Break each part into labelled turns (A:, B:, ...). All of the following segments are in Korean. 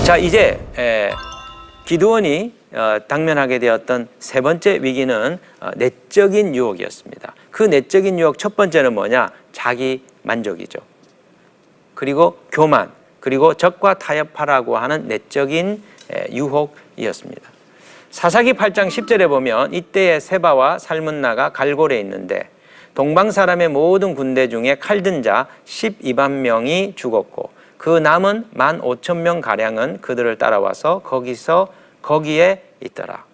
A: 자, 이제 기드온이 당면하게 되었던 세 번째 위기는 내적인 유혹이었습니다. 그 내적인 유혹 첫 번째는 뭐냐? 자기 만족이죠. 그리고 교만, 그리고 적과 타협하라고 하는 내적인 유혹이었습니다. 사사기 8장 10절에 보면 이때에 세바와 살문나가 갈골에 있는데 동방 사람의 모든 군대 중에 칼든 자 12만 명이 죽었고 그 남은 15,000명 가량은 그들을 따라와서 거기에 있더라.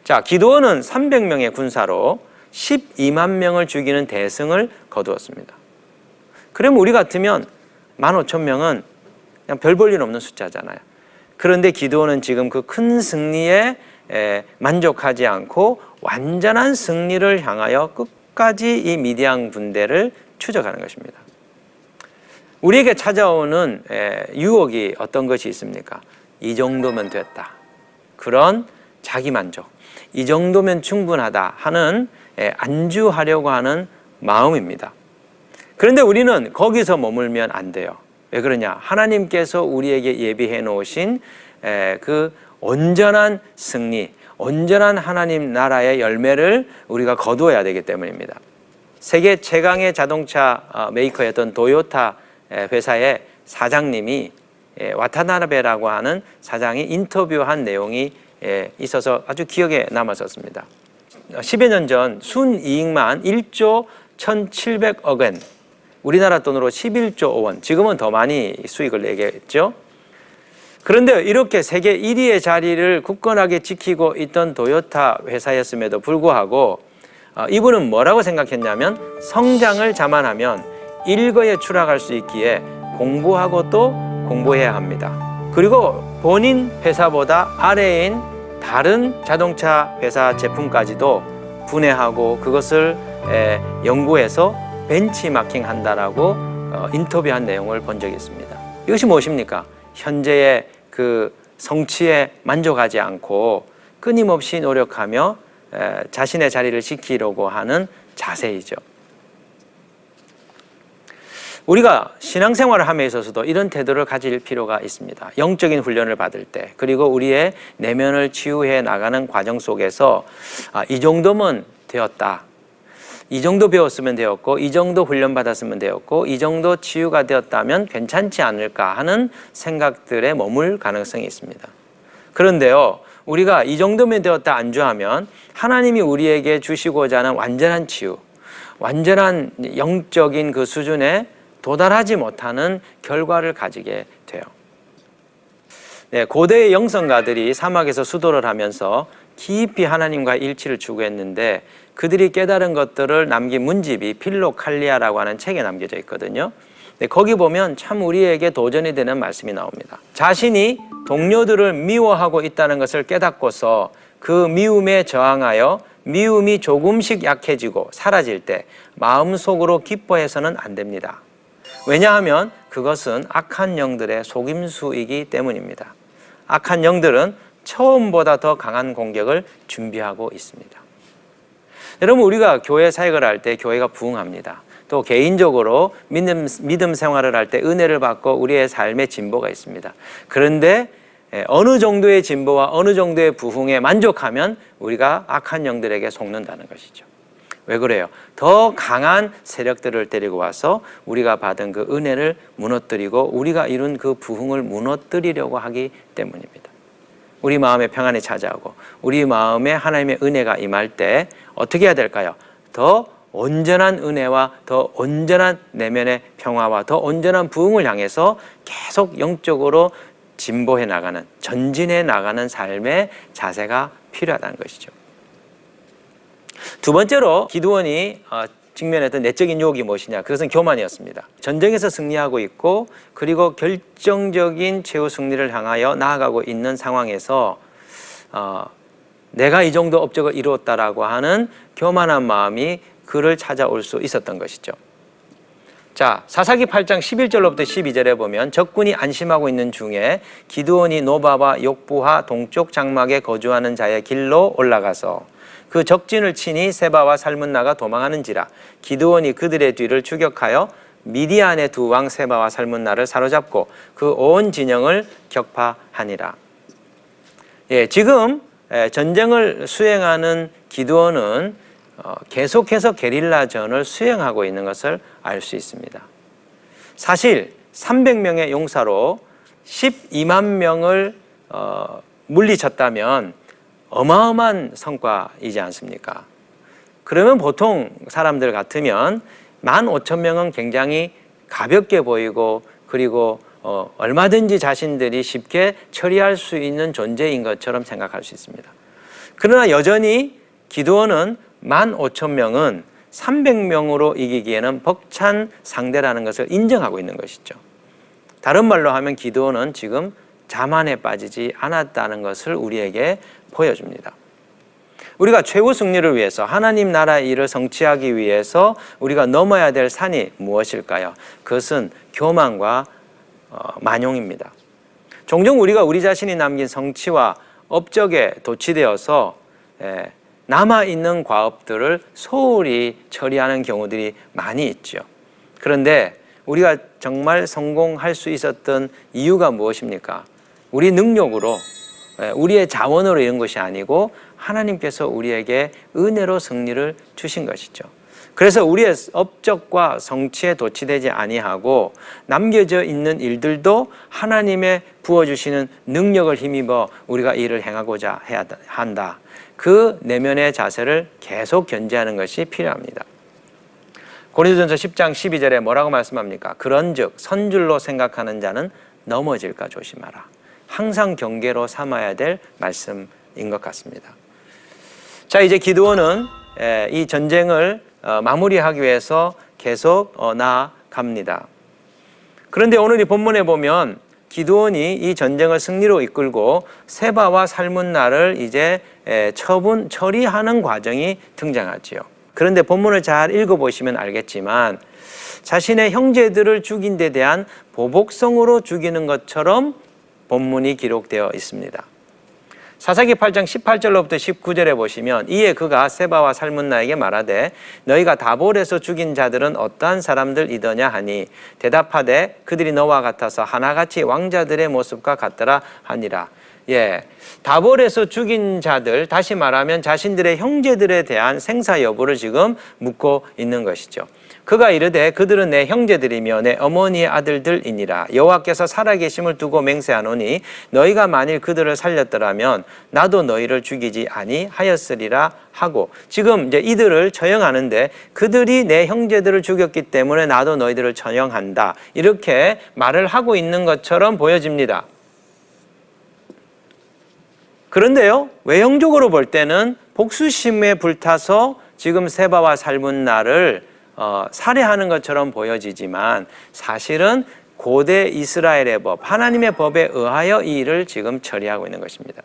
A: 자, 기드온은 300명의 군사로 12만 명을 죽이는 대승을 거두었습니다. 그럼 우리 같으면 15,000명은 그냥 별 볼 일 없는 숫자잖아요. 그런데 기드온은 지금 그 큰 승리에 만족하지 않고 완전한 승리를 향하여 끝까지 이 미디안 군대를 추적하는 것입니다. 우리에게 찾아오는 유혹이 어떤 것이 있습니까? 이 정도면 됐다. 그런 자기만족. 이 정도면 충분하다 하는 안주하려고 하는 마음입니다. 그런데 우리는 거기서 머물면 안 돼요. 왜 그러냐? 하나님께서 우리에게 예비해 놓으신 그 온전한 승리, 온전한 하나님 나라의 열매를 우리가 거두어야 되기 때문입니다. 세계 최강의 자동차 메이커였던 도요타 회사의 사장님이 와타나베라고 하는 사장이 인터뷰한 내용이 있어서 아주 기억에 남았었습니다. 10여 년 전 순이익만 1조 1,700억 원, 우리나라 돈으로 11조 원, 지금은 더 많이 수익을 내겠죠. 그런데 이렇게 세계 1위의 자리를 굳건하게 지키고 있던 도요타 회사였음에도 불구하고 이분은 뭐라고 생각했냐면 성장을 자만하면 일거에 추락할 수 있기에 공부하고 또 공부해야 합니다. 그리고 본인 회사보다 아래인 다른 자동차 회사 제품까지도 분해하고 그것을 연구해서 벤치마킹 한다라고 인터뷰한 내용을 본 적이 있습니다. 이것이 무엇입니까? 현재의 그 성취에 만족하지 않고 끊임없이 노력하며 자신의 자리를 지키려고 하는 자세이죠. 우리가 신앙생활을 함에 있어서도 이런 태도를 가질 필요가 있습니다. 영적인 훈련을 받을 때, 그리고 우리의 내면을 치유해 나가는 과정 속에서 이 정도면 되었다, 이 정도 배웠으면 되었고, 이 정도 훈련받았으면 되었고, 이 정도 치유가 되었다면 괜찮지 않을까 하는 생각들에 머물 가능성이 있습니다. 그런데요, 우리가 이 정도면 되었다 안주하면 하나님이 우리에게 주시고자 하는 완전한 치유, 완전한 영적인 그 수준에 도달하지 못하는 결과를 가지게 돼요. 고대의 영성가들이 사막에서 수도를 하면서 깊이 하나님과 일치를 추구했는데 그들이 깨달은 것들을 남긴 문집이 필로칼리아라고 하는 책에 남겨져 있거든요. 거기 보면 참 우리에게 도전이 되는 말씀이 나옵니다. 자신이 동료들을 미워하고 있다는 것을 깨닫고서 그 미움에 저항하여 미움이 조금씩 약해지고 사라질 때 마음속으로 기뻐해서는 안 됩니다. 왜냐하면 그것은 악한 영들의 속임수이기 때문입니다. 악한 영들은 처음보다 더 강한 공격을 준비하고 있습니다. 여러분, 우리가 교회 사역을 할 때 교회가 부흥합니다. 또 개인적으로 믿음 생활을 할 때 은혜를 받고 우리의 삶의 진보가 있습니다. 그런데 어느 정도의 진보와 어느 정도의 부흥에 만족하면 우리가 악한 영들에게 속는다는 것이죠. 왜 그래요? 더 강한 세력들을 데리고 와서 우리가 받은 그 은혜를 무너뜨리고 우리가 이룬 그 부흥을 무너뜨리려고 하기 때문입니다. 우리 마음에 평안이 찾아오고 우리 마음에 하나님의 은혜가 임할 때 어떻게 해야 될까요? 더 온전한 은혜와 더 온전한 내면의 평화와 더 온전한 부흥을 향해서 계속 영적으로 진보해 나가는, 전진해 나가는 삶의 자세가 필요하다는 것이죠. 두 번째로 기드온이 직면했던 내적인 유혹이 무엇이냐? 그것은 교만이었습니다. 전쟁에서 승리하고 있고 그리고 결정적인 최후 승리를 향하여 나아가고 있는 상황에서 내가 이 정도 업적을 이루었다라고 하는 교만한 마음이 그를 찾아올 수 있었던 것이죠. 자, 사사기 8장 11절로부터 12절에 보면 적군이 안심하고 있는 중에 기드온이 노바와 욕부하 동쪽 장막에 거주하는 자의 길로 올라가서 그 적진을 치니 세바와 살문나가 도망하는지라 기드온이 그들의 뒤를 추격하여 미디안의 두 왕 세바와 살문나를 사로잡고 그 온 진영을 격파하니라. 지금 전쟁을 수행하는 기드온은 계속해서 게릴라전을 수행하고 있는 것을 알 수 있습니다. 사실 300명의 용사로 12만 명을 물리쳤다면 어마어마한 성과이지 않습니까? 그러면 보통 사람들 같으면 15,000명은 굉장히 가볍게 보이고 그리고 얼마든지 자신들이 쉽게 처리할 수 있는 존재인 것처럼 생각할 수 있습니다. 그러나 여전히 기드온은 15,000명은 300명으로 이기기에는 벅찬 상대라는 것을 인정하고 있는 것이죠. 다른 말로 하면 기드온은 지금 자만에 빠지지 않았다는 것을 우리에게 보여줍니다. 우리가 최후 승리를 위해서 하나님 나라의 일을 성취하기 위해서 우리가 넘어야 될 산이 무엇일까요? 그것은 교만과 만용입니다. 종종 우리가 우리 자신이 남긴 성취와 업적에 도취되어서 남아있는 과업들을 소홀히 처리하는 경우들이 많이 있죠. 그런데 우리가 정말 성공할 수 있었던 이유가 무엇입니까? 우리 능력으로, 우리의 자원으로 이런 것이 아니고 하나님께서 우리에게 은혜로 승리를 주신 것이죠. 그래서 우리의 업적과 성취에 도취되지 아니하고 남겨져 있는 일들도 하나님의 부어주시는 능력을 힘입어 우리가 일을 행하고자 해야 한다. 그 내면의 자세를 계속 견지하는 것이 필요합니다. 고린도전서 10장 12절에 뭐라고 말씀합니까? 그런즉 선줄로 생각하는 자는 넘어질까 조심하라. 항상 경계로 삼아야 될 말씀인 것 같습니다. 자, 이제 기드온은 이 전쟁을 마무리하기 위해서 계속 나아갑니다. 그런데 오늘 이 본문에 보면 기드온이 이 전쟁을 승리로 이끌고 세바와 살문나를 이제 처리하는 과정이 등장하지요. 그런데 본문을 잘 읽어보시면 알겠지만 자신의 형제들을 죽인 데 대한 보복성으로 죽이는 것처럼 본문이 기록되어 있습니다. 사사기 8장 18절로부터 19절에 보시면 이에 그가 세바와 살문나에게 말하되 너희가 다볼에서 죽인 자들은 어떠한 사람들이더냐 하니 대답하되 그들이 너와 같아서 하나같이 왕자들의 모습과 같더라 하니라. 다볼에서 죽인 자들, 다시 말하면 자신들의 형제들에 대한 생사 여부를 지금 묻고 있는 것이죠. 그가 이르되 그들은 내 형제들이며 내 어머니의 아들들이니라. 여호와께서 살아계심을 두고 맹세하노니 너희가 만일 그들을 살렸더라면 나도 너희를 죽이지 아니하였으리라 하고, 지금 이제 이들을 처형하는데 그들이 내 형제들을 죽였기 때문에 나도 너희들을 처형한다, 이렇게 말을 하고 있는 것처럼 보여집니다. 그런데요, 외형적으로 볼 때는 복수심에 불타서 지금 세바와 살문나를 살해하는 것처럼 보여지지만 사실은 고대 이스라엘의 법, 하나님의 법에 의하여 이 일을 지금 처리하고 있는 것입니다.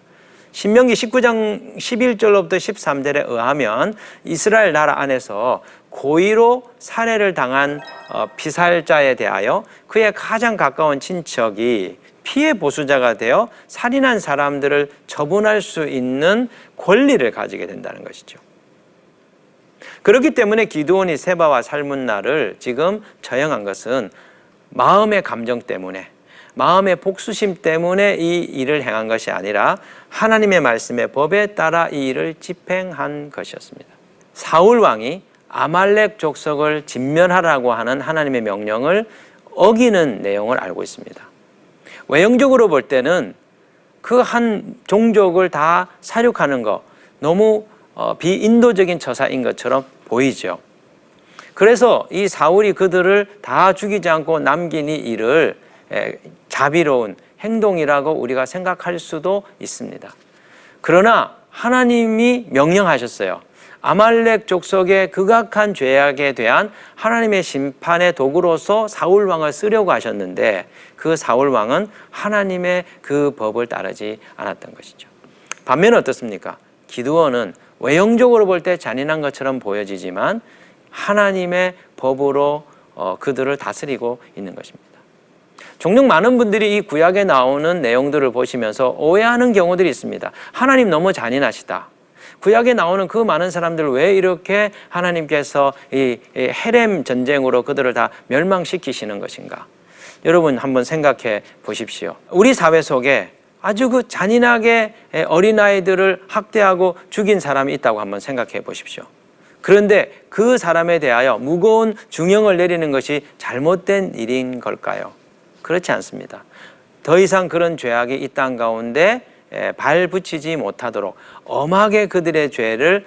A: 신명기 19장 11절로부터 13절에 의하면 이스라엘 나라 안에서 고의로 살해를 당한 피살자에 대하여 그의 가장 가까운 친척이 피해 보수자가 되어 살인한 사람들을 처분할 수 있는 권리를 가지게 된다는 것이죠. 그렇기 때문에 기드온이 세바와 살문나를 지금 처형한 것은 마음의 감정 때문에, 마음의 복수심 때문에 이 일을 행한 것이 아니라 하나님의 말씀의 법에 따라 이 일을 집행한 것이었습니다. 사울 왕이 아말렉 족속을 진멸하라고 하는 하나님의 명령을 어기는 내용을 알고 있습니다. 외형적으로 볼 때는 그 한 종족을 다 사륙하는 거 너무 비인도적인 처사인 것처럼 보이죠. 그래서 이 사울이 그들을 다 죽이지 않고 남긴 이 일을 자비로운 행동이라고 우리가 생각할 수도 있습니다. 그러나 하나님이 명령하셨어요. 아말렉 족속의 극악한 죄악에 대한 하나님의 심판의 도구로서 사울 왕을 쓰려고 하셨는데 그 사울 왕은 하나님의 그 법을 따르지 않았던 것이죠. 반면에 어떻습니까? 기드온은 외형적으로 볼 때 잔인한 것처럼 보여지지만 하나님의 법으로 그들을 다스리고 있는 것입니다. 종종 많은 분들이 이 구약에 나오는 내용들을 보시면서 오해하는 경우들이 있습니다. 하나님 너무 잔인하시다. 구약에 나오는 그 많은 사람들 왜 이렇게 하나님께서 이 헤렘 전쟁으로 그들을 다 멸망시키시는 것인가? 여러분 한번 생각해 보십시오. 우리 사회 속에 아주 그 잔인하게 어린아이들을 학대하고 죽인 사람이 있다고 한번 생각해 보십시오. 그런데 그 사람에 대하여 무거운 중형을 내리는 것이 잘못된 일인 걸까요? 그렇지 않습니다. 더 이상 그런 죄악이 이 땅 가운데 발붙이지 못하도록 엄하게 그들의 죄를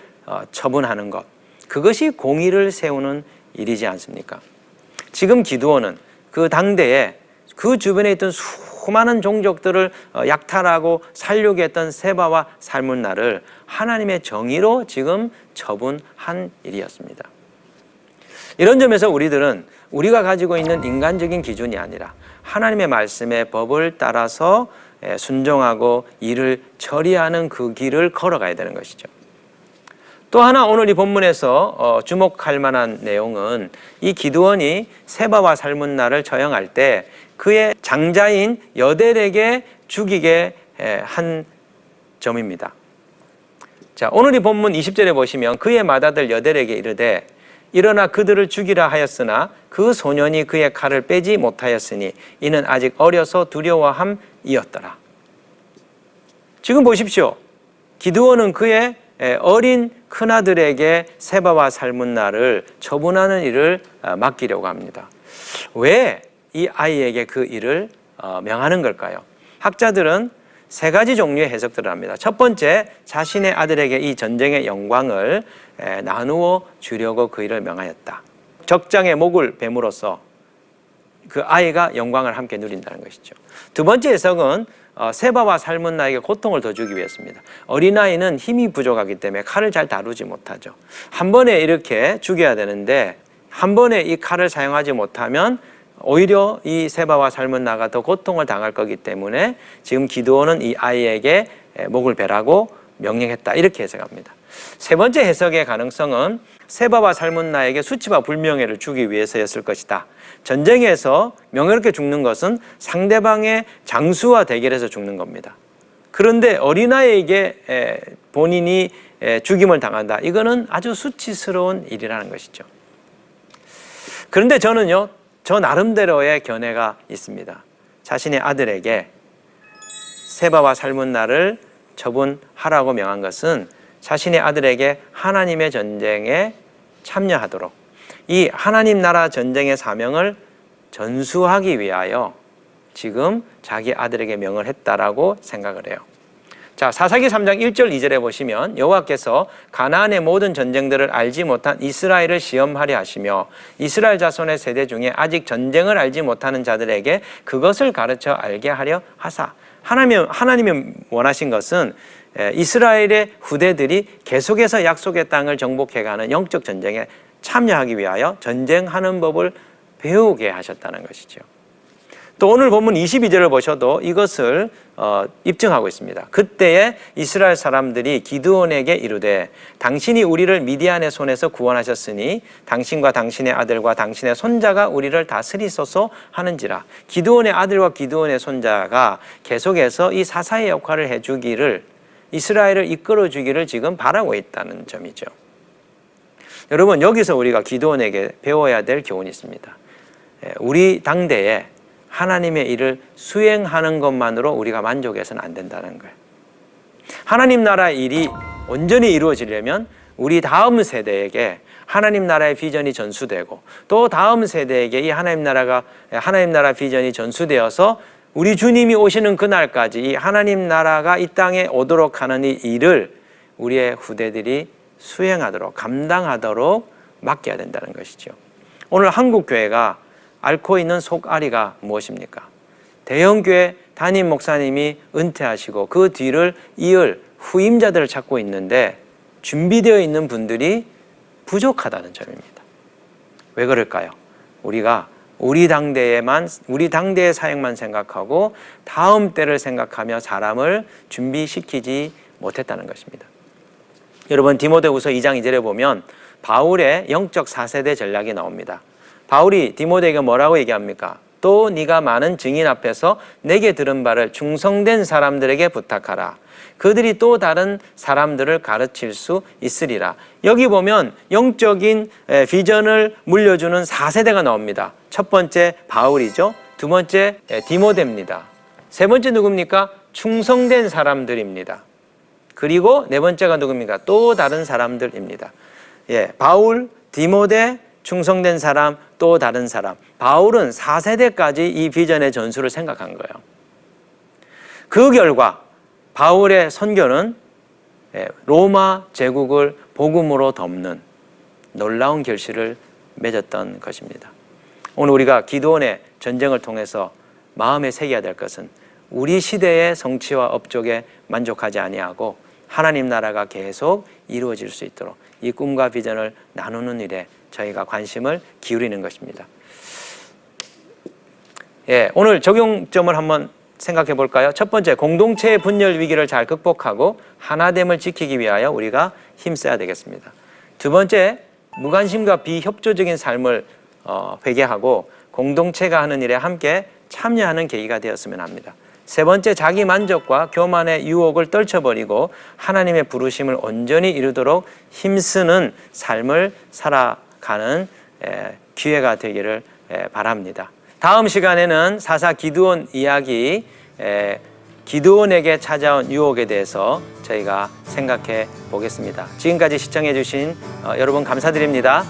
A: 처분하는 것, 그것이 공의를 세우는 일이지 않습니까? 지금 기드온은 그 당대에 그 주변에 있던 수많은 종족들을 약탈하고 살려고 했던 세바와 살문나를 하나님의 정의로 지금 처분한 일이었습니다. 이런 점에서 우리들은 우리가 가지고 있는 인간적인 기준이 아니라 하나님의 말씀의 법을 따라서 순종하고 일을 처리하는 그 길을 걸어가야 되는 것이죠. 또 하나 오늘 이 본문에서 주목할 만한 내용은 이 기드온이 세바와 살문나를 처형할 때 그의 장자인 여델에게 죽이게 한 점입니다. 자, 오늘 이 본문 20절에 보시면 그의 맏아들 여델에게 이르되 일어나 그들을 죽이라 하였으나 그 소년이 그의 칼을 빼지 못하였으니 이는 아직 어려서 두려워함이었더라. 지금 보십시오. 기드온은 그의 어린 큰아들에게 세바와 살문나를 처분하는 일을 맡기려고 합니다. 왜 이 아이에게 그 일을 명하는 걸까요? 학자들은 세 가지 종류의 해석들을 합니다. 첫 번째, 자신의 아들에게 이 전쟁의 영광을 나누어 주려고 그 일을 명하였다. 적장의 목을 뱀으로써 그 아이가 영광을 함께 누린다는 것이죠. 두 번째 해석은 세바와 살문나에게 고통을 더 주기 위해서입니다. 어린아이는 힘이 부족하기 때문에 칼을 잘 다루지 못하죠. 한 번에 이렇게 죽여야 되는데 한 번에 이 칼을 사용하지 못하면 오히려 이 세바와 살문나가 더 고통을 당할 거기 때문에 지금 기드온은 이 아이에게 목을 베라고 명령했다, 이렇게 해석합니다. 세 번째 해석의 가능성은 세바와 살문나에게 수치와 불명예를 주기 위해서였을 것이다. 전쟁에서 명예롭게 죽는 것은 상대방의 장수와 대결해서 죽는 겁니다. 그런데 어린아이에게 본인이 죽임을 당한다, 이거는 아주 수치스러운 일이라는 것이죠. 그런데 저는요, 저 나름대로의 견해가 있습니다. 자신의 아들에게 세바와 살문나를 처분하라고 명한 것은 자신의 아들에게 하나님의 전쟁에 참여하도록 이 하나님 나라 전쟁의 사명을 전수하기 위하여 지금 자기 아들에게 명을 했다라고 생각을 해요. 자, 사사기 3장 1절 2절에 보시면 여호와께서 가나안의 모든 전쟁들을 알지 못한 이스라엘을 시험하려 하시며 이스라엘 자손의 세대 중에 아직 전쟁을 알지 못하는 자들에게 그것을 가르쳐 알게 하려 하사. 하나님이 원하신 것은 이스라엘의 후대들이 계속해서 약속의 땅을 정복해가는 영적 전쟁에 참여하기 위하여 전쟁하는 법을 배우게 하셨다는 것이죠. 또 오늘 본문 22절을 보셔도 이것을 입증하고 있습니다. 그때에 이스라엘 사람들이 기드온에게 이르되 당신이 우리를 미디안의 손에서 구원하셨으니 당신과 당신의 아들과 당신의 손자가 우리를 다스리소서 하는지라. 기드온의 아들과 기드온의 손자가 계속해서 이 사사의 역할을 해주기를, 이스라엘을 이끌어주기를 지금 바라고 있다는 점이죠. 여러분, 여기서 우리가 기드온에게 배워야 될 교훈이 있습니다. 우리 당대에 하나님의 일을 수행하는 것만으로 우리가 만족해서는 안 된다는 거예요. 하나님 나라의 일이 온전히 이루어지려면 우리 다음 세대에게 하나님 나라의 비전이 전수되고 또 다음 세대에게 이 하나님 나라 비전이 전수되어서 우리 주님이 오시는 그날까지 이 하나님 나라가 이 땅에 오도록 하는 이 일을 우리의 후대들이 수행하도록, 감당하도록 맡겨야 된다는 것이죠. 오늘 한국교회가 앓고 있는 속앓이가 무엇입니까? 대형교회 담임 목사님이 은퇴하시고 그 뒤를 이을 후임자들을 찾고 있는데 준비되어 있는 분들이 부족하다는 점입니다. 왜 그럴까요? 우리가 우리 당대의 사역만 생각하고 다음 때를 생각하며 사람을 준비시키지 못했다는 것입니다. 여러분, 디모데후서 2장 2절에 보면 바울의 영적 4세대 전략이 나옵니다. 바울이 디모데에게 뭐라고 얘기합니까? 또 네가 많은 증인 앞에서 내게 들은 바를 충성된 사람들에게 부탁하라. 그들이 또 다른 사람들을 가르칠 수 있으리라. 여기 보면 영적인 비전을 물려주는 4세대가 나옵니다. 첫 번째 바울이죠. 두 번째 디모데입니다. 세 번째 누굽니까? 충성된 사람들입니다. 그리고 네 번째가 누굽니까? 또 다른 사람들입니다. 바울, 디모데, 충성된 사람, 또 다른 사람. 바울은 4세대까지 이 비전의 전술을 생각한 거예요. 그 결과 바울의 선교는 로마 제국을 복음으로 덮는 놀라운 결실을 맺었던 것입니다. 오늘 우리가 기드온의 전쟁을 통해서 마음에 새겨야 될 것은 우리 시대의 성취와 업적에 만족하지 아니하고 하나님 나라가 계속 이루어질 수 있도록 이 꿈과 비전을 나누는 일에 저희가 관심을 기울이는 것입니다. 오늘 적용점을 한번 생각해 볼까요? 첫 번째, 공동체의 분열 위기를 잘 극복하고 하나됨을 지키기 위하여 우리가 힘써야 되겠습니다. 두 번째, 무관심과 비협조적인 삶을 회개하고 공동체가 하는 일에 함께 참여하는 계기가 되었으면 합니다. 세 번째, 자기 만족과 교만의 유혹을 떨쳐버리고 하나님의 부르심을 온전히 이루도록 힘쓰는 삶을 살아가는 기회가 되기를 바랍니다. 다음 시간에는 사사 기드온 이야기, 기드온에게 찾아온 유혹에 대해서 저희가 생각해 보겠습니다. 지금까지 시청해 주신 여러분 감사드립니다.